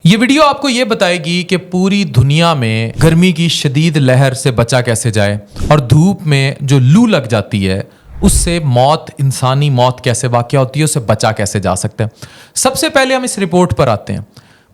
یہ ویڈیو آپ کو یہ بتائے گی کہ پوری دنیا میں گرمی کی شدید لہر سے بچا کیسے جائے اور دھوپ میں جو لو لگ جاتی ہے اس سے موت، انسانی موت کیسے واقع ہوتی ہے، اسے بچا کیسے جا سکتا ہے۔ سب سے پہلے ہم اس رپورٹ پر آتے ہیں۔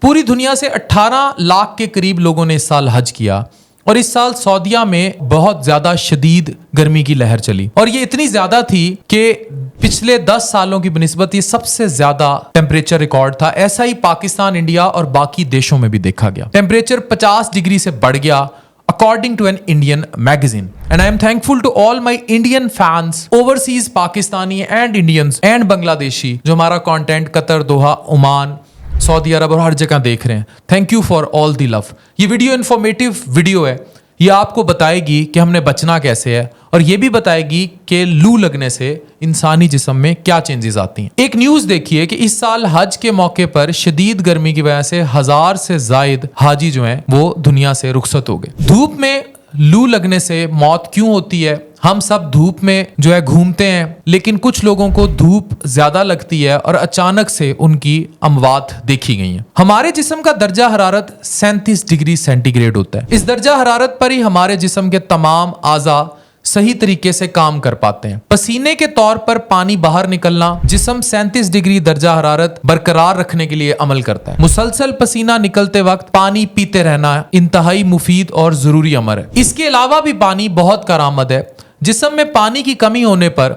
پوری دنیا سے 18 لاکھ کے قریب لوگوں نے اس سال حج کیا اور اس سال سعودیہ میں بہت زیادہ شدید گرمی کی لہر چلی اور یہ اتنی زیادہ تھی کہ پچھلے 10 سالوں کی بنسبت یہ سب سے زیادہ ٹیمپریچر ریکارڈ تھا۔ ایسا ہی پاکستان، انڈیا اور باقی دیشوں میں بھی دیکھا گیا۔ ٹیمپریچر 50 ڈگری سے بڑھ گیا according to an Indian magazine. And I am thankful to all my Indian fans, overseas Pakistani and Indians and Bangladeshi جو ہمارا کانٹینٹ قطر، دوحہ، عمان، سعودی عرب اور ہر جگہ دیکھ رہے ہیں۔ تھینک یو فار آل دی لو۔ یہ ویڈیو انفارمیٹیو ویڈیو ہے۔ یہ آپ کو بتائے گی کہ ہم نے بچنا کیسے ہے اور یہ بھی بتائے گی کہ لو لگنے سے انسانی جسم میں کیا چینجز آتی ہیں۔ ایک نیوز دیکھیے کہ اس سال حج کے موقع پر شدید گرمی کی وجہ سے 1000 سے زائد حاجی جو ہیں وہ دنیا سے رخصت ہو گئے۔ دھوپ میں لو لگنے سے موت کیوں ہوتی ہے؟ ہم سب دھوپ میں جو ہے گھومتے ہیں، لیکن کچھ لوگوں کو دھوپ زیادہ لگتی ہے اور اچانک سے ان کی اموات دیکھی گئی ہیں۔ ہمارے جسم کا درجہ حرارت 37 ڈگری سینٹی گریڈ ہوتا ہے۔ اس درجہ حرارت پر ہی ہمارے جسم کے تمام اعضاء صحیح طریقے سے کام کر پاتے ہیں۔ پسینے کے طور پر پانی باہر نکلنا جسم 37 ڈگری درجہ حرارت برقرار رکھنے کے لیے عمل کرتا ہے۔ مسلسل پسینہ نکلتے وقت پانی پیتے رہنا انتہائی مفید اور ضروری امر ہے۔ اس کے علاوہ بھی پانی بہت کارآمد ہے۔ جسم میں پانی کی کمی ہونے پر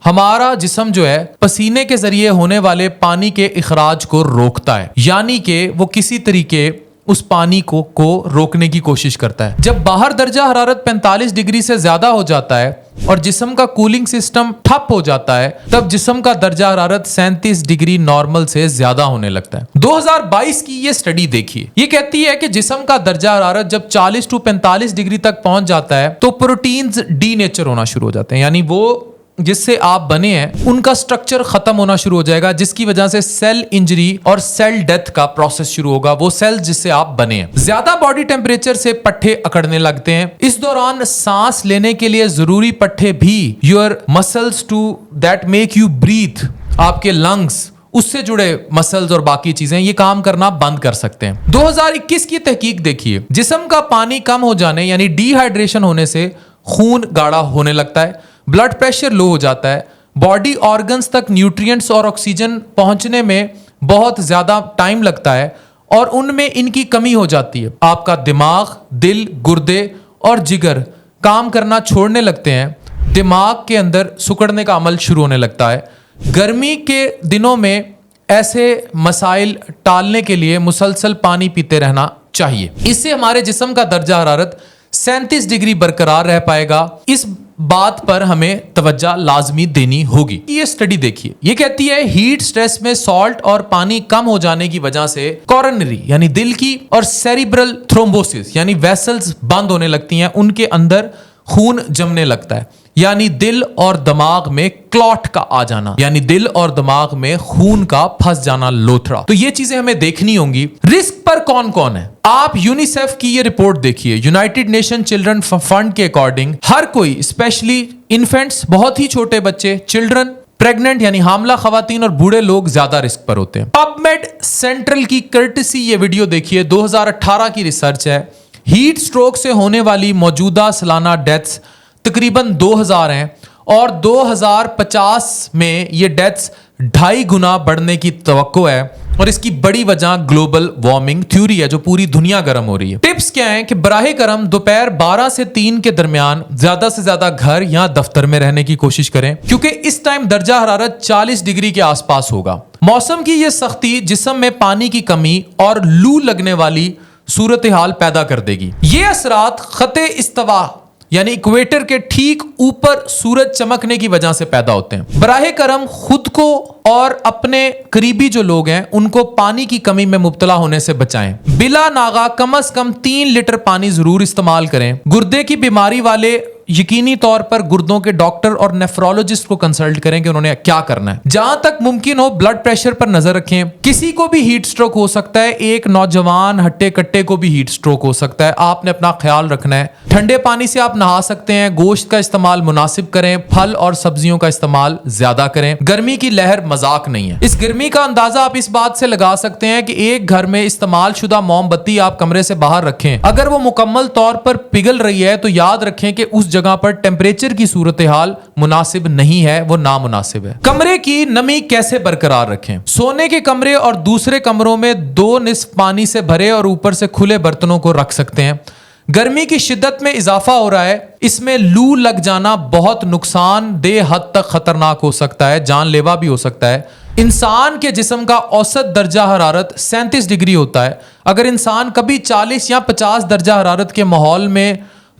ہمارا جسم جو ہے پسینے کے ذریعے ہونے والے پانی کے اخراج کو روکتا ہے، یعنی کہ وہ کسی طریقے اس پانی کو روکنے کی کوشش کرتا ہے۔ جب باہر درجہ حرارت 45 ڈگری سے زیادہ ہو جاتا ہے اور جسم کا کولنگ سسٹم ٹھپ ہو جاتا ہے تب جسم کا درجہ حرارت 37 ڈگری نارمل سے زیادہ ہونے لگتا ہے۔ 2022 کی یہ سٹڈی دیکھیے، یہ کہتی ہے کہ جسم کا درجہ حرارت جب 40 سے 45 ڈگری تک پہنچ جاتا ہے تو پروٹینز ڈی نیچر ہونا شروع ہو جاتے ہیں، یعنی وہ جس سے آپ بنے ہیں ان کا سٹرکچر ختم ہونا شروع ہو جائے گا، جس کی وجہ سے سیل انجری اور سیل ڈیتھ کا پروسیس شروع ہوگا، وہ سیل جس سے آپ بنے ہیں۔ زیادہ باڈی ٹیمپریچر سے پٹھے اکڑنے لگتے ہیں۔ اس دوران سانس لینے کے لیے ضروری پٹھے بھی your muscles to that make you breathe, آپ کے لنگز، اس سے جڑے مسلز اور باقی چیزیں یہ کام کرنا بند کر سکتے ہیں۔ 2021 کی تحقیق دیکھیے، جسم کا پانی کم ہو جانے یعنی ڈی ہائیڈریشن ہونے سے خون گاڑھا ہونے لگتا ہے، بلڈ پریشر لو ہو جاتا ہے، باڈی آرگنز تک نیوٹرینٹس اور آکسیجن پہنچنے میں بہت زیادہ ٹائم لگتا ہے اور ان میں ان کی کمی ہو جاتی ہے۔ آپ کا دماغ، دل، گردے اور جگر کام کرنا چھوڑنے لگتے ہیں، دماغ کے اندر سکڑنے کا عمل شروع ہونے لگتا ہے۔ گرمی کے دنوں میں ایسے مسائل ٹالنے کے لیے مسلسل پانی پیتے رہنا چاہیے۔ اس سے ہمارے جسم کا درجہ حرارت 37 ڈگری برقرار رہ پائے گا۔ اس بات پر ہمیں توجہ لازمی دینی ہوگی۔ یہ سٹڈی دیکھیے، یہ کہتی ہے ہیٹ سٹریس میں سالٹ اور پانی کم ہو جانے کی وجہ سے کورونری یعنی دل کی اور سیریبرل تھرومبوسس یعنی ویسلز بند ہونے لگتی ہیں، ان کے اندر خون جمنے لگتا ہے، یعنی دل اور دماغ میں کلاٹ کا آ جانا، یعنی دل اور دماغ میں خون کا پھنس جانا، لوتھڑا۔ تو یہ چیزیں ہمیں دیکھنی ہوں گی۔ رسک پر کون کون ہے؟ آپ یونیسیف کی یہ رپورٹ دیکھیے، یونائٹڈ نیشن چلڈرن فنڈ کے اکارڈنگ ہر کوئی، اسپیشلی انفینٹس، بہت ہی چھوٹے بچے، چلڈرن، پریگننٹ یعنی حاملہ خواتین اور بوڑھے لوگ زیادہ رسک پر ہوتے ہیں۔ پب میڈ سینٹرل کی کرٹسی یہ ویڈیو دیکھیے، 2018 کی ریسرچ ہے۔ ہیٹ سٹروک سے ہونے والی موجودہ سالانہ ڈیتھس تقریباً 2000 ہیں اور 2050 میں یہ ڈیتھس 2.5 گنا بڑھنے کی توقع ہے اور اس کی بڑی وجہ گلوبل وارمنگ تھیوری ہے جو پوری دنیا گرم ہو رہی ہے۔ ٹپس کیا ہیں کہ براہ کرم دوپہر 12 سے 3 کے درمیان زیادہ سے زیادہ گھر یا دفتر میں رہنے کی کوشش کریں کیونکہ اس ٹائم درجہ حرارت 40 ڈگری کے آس پاس ہوگا۔ موسم کی یہ سختی جسم میں پانی کی کمی اور لو لگنے والی صورتحال پیدا کر دے گی۔ یہ اثرات خط استوا یعنی ایکویٹر کے ٹھیک اوپر سورج چمکنے کی وجہ سے پیدا ہوتے ہیں۔ براہ کرم خود کو اور اپنے قریبی جو لوگ ہیں ان کو پانی کی کمی میں مبتلا ہونے سے بچائیں۔ بلا ناغہ کم از کم 3 لیٹر پانی ضرور استعمال کریں۔ گردے کی بیماری والے یقینی طور پر گردوں کے ڈاکٹر اور نیفرولوجسٹ کو کنسلٹ کریں کہ انہوں نے کیا کرنا ہے. جہاں تک ممکن ہو بلڈ پریشر پر نظر رکھیں. کسی کو بھی ہیٹ سٹروک ہو سکتا ہے, ایک نوجوان ہٹے کٹے کو بھی ہیٹ سٹروک ہو سکتا ہے. آپ نے اپنا خیال رکھنا ہے. ٹھنڈے پانی سے آپ نہا سکتے ہیں. گوشت کا استعمال مناسب کریں. پھل اور سبزیوں کا استعمال زیادہ کریں. گرمی کی لہر مذاق نہیں ہے. اس گرمی کا اندازہ آپ اس بات سے لگا سکتے ہیں کہ ایک گھر میں استعمال شدہ موم بتی آپ کمرے سے باہر رکھیں. اگر وہ مکمل طور پر پگھل رہی ہے تو یاد رکھیں کہ اس جگہ پر ٹیمپریچر کی صورتحال مناسب نہیں ہے, وہ نامناسب ہے. کمرے کی نمی کیسے برقرار رکھیں؟ سونے کے کمرے اور دوسرے کمروں میں 2 نصف پانی سے بھرے اور اوپر سے کھلے برتنوں کو رکھ سکتے ہیں. گرمی کی شدت میں اضافہ ہو رہا ہے. اس میں لو لگ جانا بہت نقصان دہ حد تک خطرناک ہو سکتا ہے, جان لیوا بھی ہو سکتا ہے. انسان کے جسم کا اوسط درجہ حرارت 37 ڈگری ہوتا ہے. اگر انسان کبھی 40 یا 50 درجہ حرارت کے ماحول میں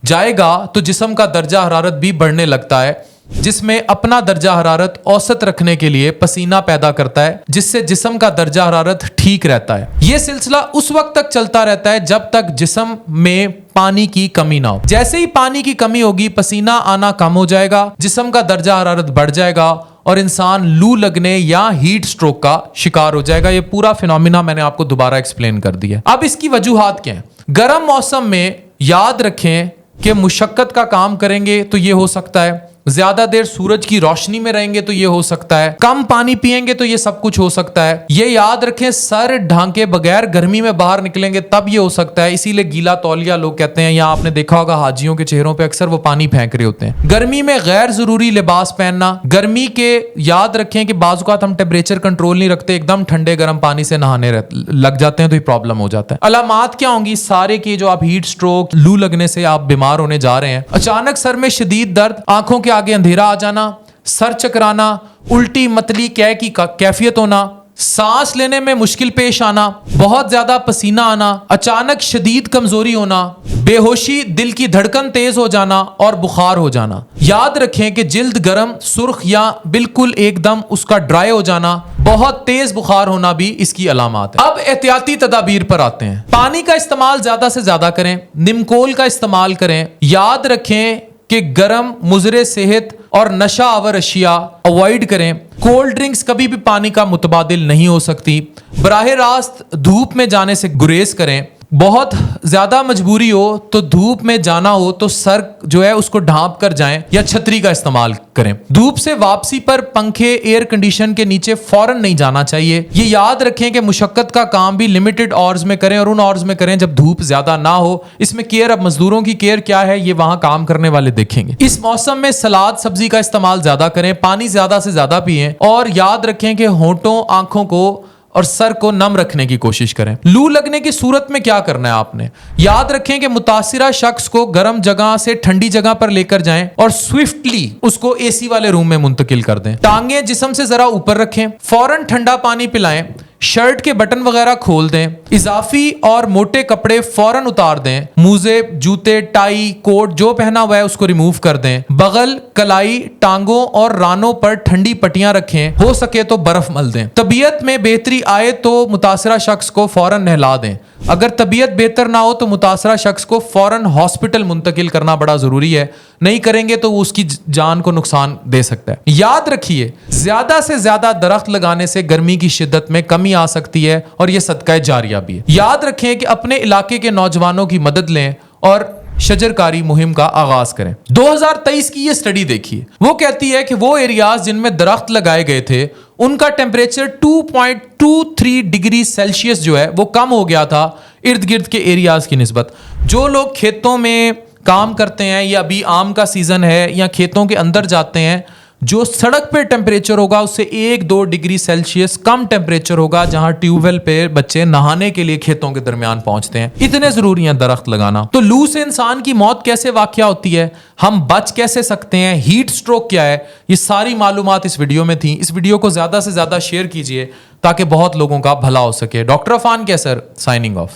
جائے گا تو جسم کا درجہ حرارت بھی بڑھنے لگتا ہے, جس میں اپنا درجہ حرارت اوسط رکھنے کے لیے پسینہ پیدا کرتا ہے, جس سے جسم کا درجہ حرارت ٹھیک رہتا ہے. یہ سلسلہ اس وقت تک چلتا رہتا ہے جب تک جسم میں پانی کی کمی نہ ہو. جیسے ہی پانی کی کمی ہوگی پسینہ آنا کم ہو جائے گا, جسم کا درجہ حرارت بڑھ جائے گا اور انسان لو لگنے یا ہیٹ سٹروک کا شکار ہو جائے گا. یہ پورا فینومینا میں نے آپ کو دوبارہ ایکسپلین کر دیا. اب اس کی وجوہات کیا ہیں؟ گرم موسم میں یاد رکھیں کہ مشقت کا کام کریں گے تو یہ ہو سکتا ہے. زیادہ دیر سورج کی روشنی میں رہیں گے تو یہ ہو سکتا ہے. کم پانی پیئیں گے تو یہ سب کچھ ہو سکتا ہے. یہ یاد رکھیں سر ڈھانکے بغیر گرمی میں باہر نکلیں گے تب یہ ہو سکتا ہے. اسی لیے گیلا تولیہ لوگ کہتے ہیں, یا آپ نے دیکھا ہوگا حاجیوں کے چہروں پہ اکثر وہ پانی پھینک رہے ہوتے ہیں. گرمی میں غیر ضروری لباس پہننا. گرمی کے یاد رکھیں کہ بعض اوقات ہم ٹیمپریچر کنٹرول نہیں رکھتے, ایک دم ٹھنڈے گرم پانی سے نہانے لگ جاتے ہیں تو یہ پرابلم ہو جاتا ہے. علامات کیا ہوں گی سارے کی جو آپ ہیٹ سٹروک لو لگنے سے آپ بیمار ہونے جا رہے ہیں؟ اچانک سر میں شدید درد, آنکھوں کے آگے اندھیرا آ جانا, سر چکرانا, الٹی متلی قے کی کیفیت ہونا, سانس لینے میں مشکل پیش آنا, بہت زیادہ پسینہ آنا, اچانک شدید کمزوری ہونا, بے ہوشی, دل کی دھڑکن تیز ہو جانا اور بخار ہو جانا. یاد رکھیں کہ جلد گرم, سرخ یا بالکل ایک دم اس کا ڈرائی ہو جانا, بہت تیز بخار ہونا بھی اس کی علامات ہیں. اب احتیاطی تدابیر پر آتے ہیں. پانی کا استعمال زیادہ سے زیادہ کریں. نمکول کا استعمال کریں. یاد رکھیں کہ گرم, مضر صحت اور نشہ آور اشیاء اوائڈ کریں. کولڈ ڈرنکس کبھی بھی پانی کا متبادل نہیں ہو سکتی. براہ راست دھوپ میں جانے سے گریز کریں. بہت زیادہ مجبوری ہو تو دھوپ میں جانا ہو تو سر جو ہے اس کو ڈھانپ کر جائیں یا چھتری کا استعمال کریں. دھوپ سے واپسی پر پنکھے, ایئر کنڈیشن کے نیچے فوراً نہیں جانا چاہیے. یہ یاد رکھیں کہ مشقت کا کام بھی لمیٹڈ آورز میں کریں اور ان آورز میں کریں جب دھوپ زیادہ نہ ہو. اس میں کیئر, اب مزدوروں کی کیئر کیا ہے یہ وہاں کام کرنے والے دیکھیں گے. اس موسم میں سلاد سبزی کا استعمال زیادہ کریں. پانی زیادہ سے زیادہ پئیں اور یاد رکھیں کہ ہونٹوں, آنکھوں کو اور سر کو نم رکھنے کی کوشش کریں. لو لگنے کی صورت میں کیا کرنا ہے آپ نے؟ یاد رکھیں کہ متاثرہ شخص کو گرم جگہ سے ٹھنڈی جگہ پر لے کر جائیں اور سوئفٹلی اس کو اے سی والے روم میں منتقل کر دیں. ٹانگیں جسم سے ذرا اوپر رکھیں. فوراً ٹھنڈا پانی پلائیں. شرٹ کے بٹن وغیرہ کھول دیں. اضافی اور موٹے کپڑے فوراً اتار دیں. موزے, جوتے, ٹائی, کوٹ جو پہنا ہوا ہے اس کو ریموو کر دیں. بغل, کلائی, ٹانگوں اور رانوں پر ٹھنڈی پٹیاں رکھیں. ہو سکے تو برف مل دیں. طبیعت میں بہتری آئے تو متاثرہ شخص کو فوراً نہلا دیں. اگر طبیعت بہتر نہ ہو تو متاثرہ شخص کو فوراً ہاسپٹل منتقل کرنا بڑا ضروری ہے. نہیں کریں گے تو وہ اس کی جان کو نقصان دے سکتا ہے. یاد رکھیے زیادہ سے زیادہ درخت لگانے سے گرمی کی شدت میں کمی آ سکتی ہے اور یہ صدقہ جاریہ بھی ہے. یاد رکھیں کہ اپنے علاقے کے نوجوانوں کی مدد لیں اور شجرکاری مہم کا آغاز کریں. 2023 کی یہ سٹڈی دیکھیے, وہ کہتی ہے کہ وہ ایریاز جن میں درخت لگائے گئے تھے ان کا ٹیمپریچر 2.23 ڈگری سیلسیس جو ہے وہ کم ہو گیا تھا ارد گرد کے ایریاز کی نسبت. جو لوگ کھیتوں میں کام کرتے ہیں یا ابھی آم کا سیزن ہے یا کھیتوں کے اندر جاتے ہیں, جو سڑک پہ ٹیمپریچر ہوگا اس سے 1-2 ڈگری سیلسیس کم ٹیمپریچر ہوگا جہاں ٹیوب ویل پہ بچے نہانے کے لیے کھیتوں کے درمیان پہنچتے ہیں. اتنے ضروری ہیں درخت لگانا. تو لو سے انسان کی موت کیسے واقع ہوتی ہے, ہم بچ کیسے سکتے ہیں, ہیٹ سٹروک کیا ہے, یہ ساری معلومات اس ویڈیو میں تھیں. اس ویڈیو کو زیادہ سے زیادہ شیئر کیجئے تاکہ بہت لوگوں کا بھلا ہو سکے. ڈاکٹر عفان کیسر, سائننگ آف.